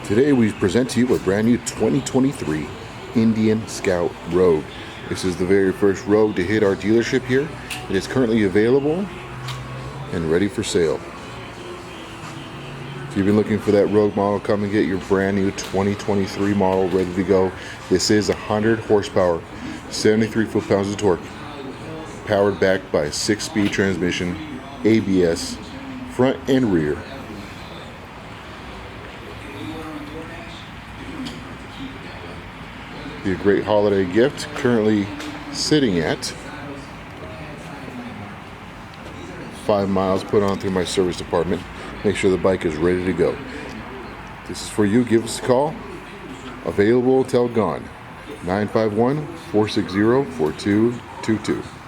Today we present to you a brand new 2023 Indian Scout Rogue. This is the very first Rogue to hit our dealership here. It is currently available and ready for sale. If you've been looking for that Rogue model, come and get your brand new 2023 model ready to go. This is 100 horsepower, 73 foot-pounds of torque, powered back by a 6-speed transmission, ABS, front and rear. Be a great holiday gift. Currently sitting at 5 miles put on through my service department. Make sure the bike is ready to go. This is for you. Give us a call. Available till gone. 951-460-4222.